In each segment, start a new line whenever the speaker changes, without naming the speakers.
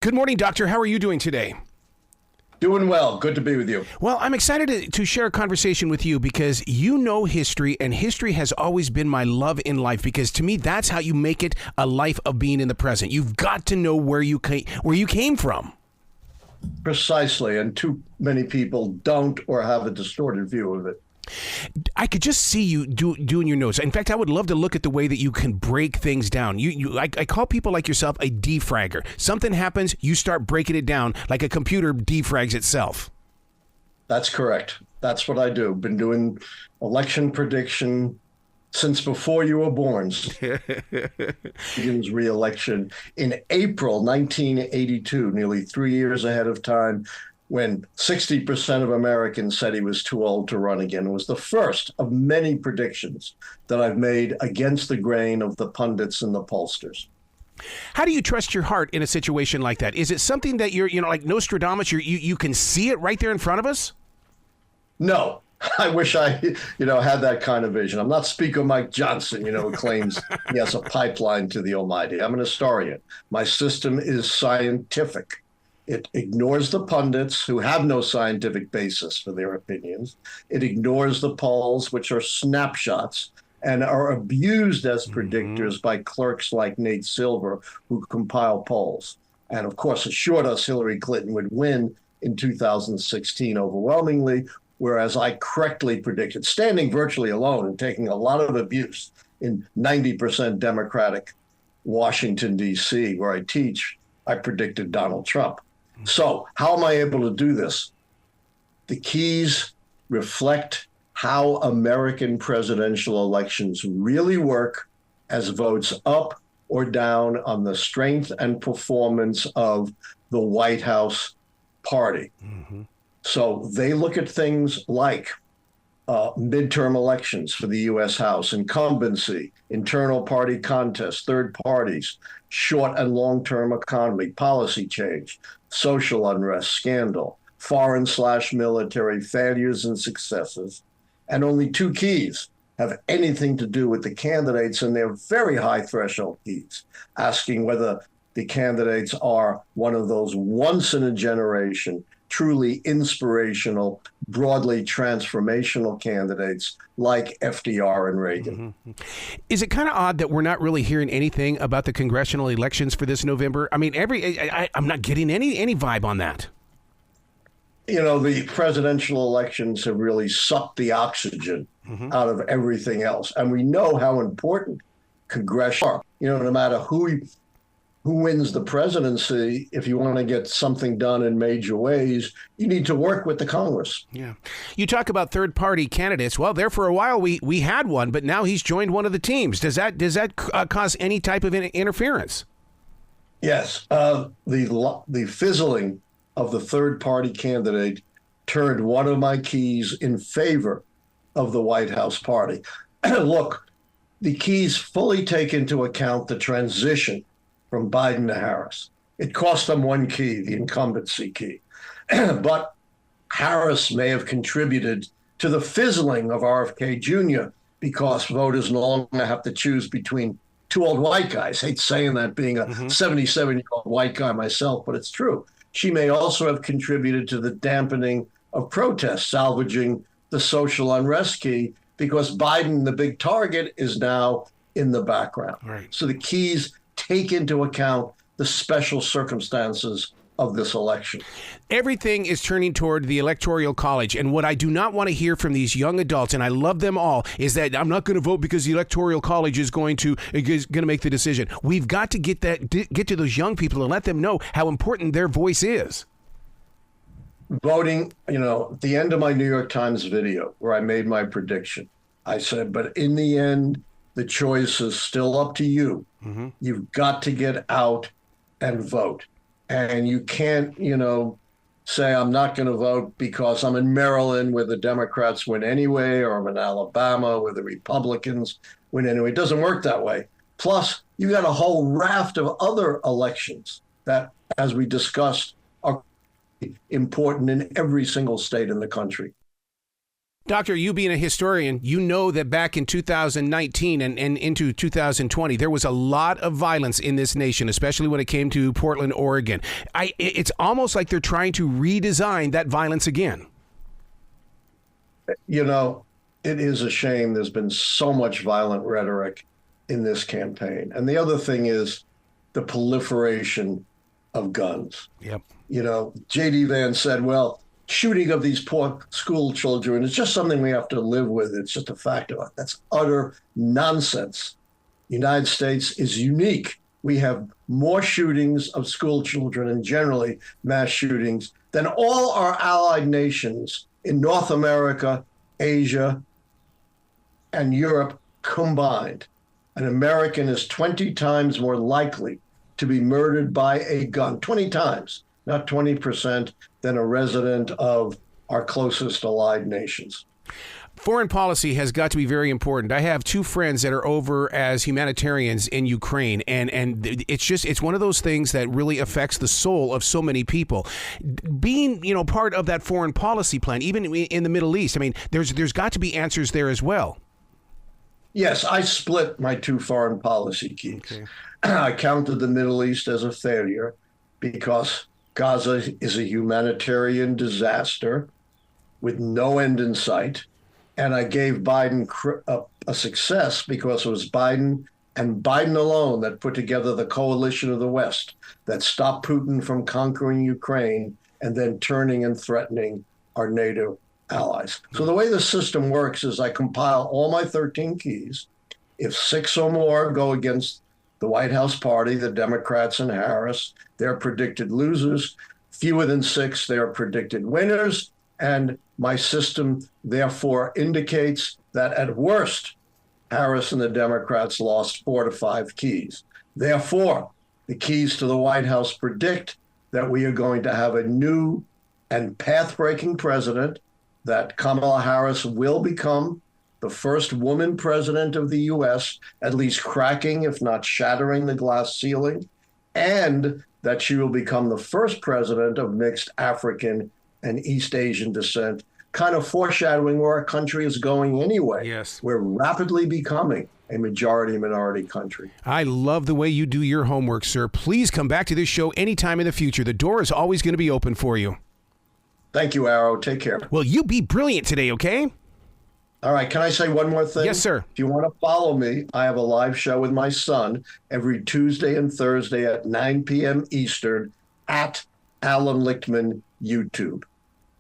Good morning, Doctor. How are you doing today?
Doing well. Good to be with you.
Well, I'm excited to share a conversation with you because you know history, and history has always been my love in life because to me, that's how you make it a life of being in the present. You've got to know where you came from.
Precisely. And too many people don't or have a distorted view of it.
I could just see you doing your notes. In fact, I would love to look at the way that you can break things down. I call people like yourself a defragger. Something happens, you start breaking it down like a computer defrags itself.
That's correct. That's what I do. Been doing election prediction since before you were born. Begins re-election in April 1982, nearly 3 years ahead of time, when 60% of Americans said he was too old to run again. It was the first of many predictions that I've made against the grain of the pundits and the pollsters.
How do you trust your heart in a situation like that? Is it something that you're, like Nostradamus, you can see it right there in front of us?
No. I wish I, had that kind of vision. I'm not Speaker Mike Johnson, who claims he has a pipeline to the Almighty. I'm an historian. My system is scientific. It ignores the pundits who have no scientific basis for their opinions. It ignores the polls, which are snapshots and are abused as predictors by clerks like Nate Silver, who compile polls. And of course, assured us Hillary Clinton would win in 2016 overwhelmingly, whereas I correctly predicted, standing virtually alone and taking a lot of abuse in 90% Democratic Washington, D.C., where I teach, I predicted Donald Trump. So how am I able to do this? The keys reflect how American presidential elections really work as votes up or down on the strength and performance of the White House party. Mm-hmm. So they look at things like midterm elections for the U.S. House, incumbency, internal party contests, third parties, short and long-term economy, policy change, social unrest, scandal, foreign/military failures and successes. And only two keys have anything to do with the candidates, and they're very high threshold keys, asking whether the candidates are one of those once-in-a-generation, truly inspirational, broadly transformational candidates like FDR and Reagan.
Mm-hmm. Is it kind of odd that we're not really hearing anything about the congressional elections for this November? I mean, I'm not getting any vibe on that.
The presidential elections have really sucked the oxygen out of everything else. And we know how important congressional are. No matter who wins the presidency, if you want to get something done in major ways, you need to work with the Congress.
Yeah. You talk about third-party candidates. Well, there for a while we had one, but now he's joined one of the teams. Does that cause any type of interference?
Yes. The fizzling of the third-party candidate turned one of my keys in favor of the White House party. Look, the keys fully take into account the transition from Biden to Harris. It cost them one key, the incumbency key. But Harris may have contributed to the fizzling of RFK Jr. because voters no longer have to choose between two old white guys. I hate saying that, being a 77-year-old white guy myself, but it's true. She may also have contributed to the dampening of protests, salvaging the social unrest key, because Biden, the big target, is now in the background.
Right.
So the keys take into account the special circumstances of this election.
Everything is turning toward the Electoral College. And what I do not want to hear from these young adults, and I love them all, is that I'm not going to vote because the Electoral College is going to make the decision. We've got to get to those young people and let them know how important their voice is.
Voting, at the end of my New York Times video where I made my prediction, I said, but in the end, the choice is still up to you. Mm-hmm. You've got to get out and vote. And you can't, say I'm not going to vote because I'm in Maryland where the Democrats win anyway, or I'm in Alabama where the Republicans win anyway. It doesn't work that way. Plus, you got a whole raft of other elections that, as we discussed, are important in every single state in the country.
Doctor, you being a historian, you know that back in 2019 and into 2020, there was a lot of violence in this nation, especially when it came to Portland, Oregon. It's almost like they're trying to redesign that violence again.
You know, it is a shame there's been so much violent rhetoric in this campaign. And the other thing is the proliferation of guns.
Yep.
You know, J.D. Vance said, well, shooting of these poor school children is just something we have to live with. It's just a fact of it. That's utter nonsense. The United States is unique. We have more shootings of school children and generally mass shootings than all our allied nations in North America, Asia, and Europe combined. An American is 20 times more likely to be murdered by a gun, 20 times, not 20%, than a resident of our closest allied nations.
Foreign policy has got to be very important. I have two friends that are over as humanitarians in Ukraine, and it's one of those things that really affects the soul of so many people. Being, part of that foreign policy plan, even in the Middle East, I mean, there's got to be answers there as well.
Yes, I split my two foreign policy keys. Okay. I counted the Middle East as a failure because Gaza is a humanitarian disaster with no end in sight. And I gave Biden a success because it was Biden and Biden alone that put together the coalition of the West that stopped Putin from conquering Ukraine and then turning and threatening our NATO allies. So the way the system works is I compile all my 13 keys. If 6 or more go against the White House party, the Democrats and Harris, they're predicted losers. Fewer than 6, they're predicted winners. And my system, therefore, indicates that at worst, Harris and the Democrats lost 4 to 5 keys. Therefore, the keys to the White House predict that we are going to have a new and path-breaking president, that Kamala Harris will become the first woman president of the U.S., at least cracking, if not shattering, the glass ceiling, and that she will become the first president of mixed African and East Asian descent, kind of foreshadowing where our country is going anyway.
Yes.
We're rapidly becoming a majority-minority country.
I love the way you do your homework, sir. Please come back to this show anytime in the future. The door is always going to be open for you.
Thank you, Arrow. Take care.
Well, you be brilliant today, okay?
All right. Can I say one more thing?
Yes, sir.
If you want to follow me, I have a live show with my son every Tuesday and Thursday at 9 p.m. Eastern at Allan Lichtman YouTube.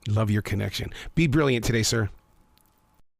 Love your connection. Be brilliant today, sir.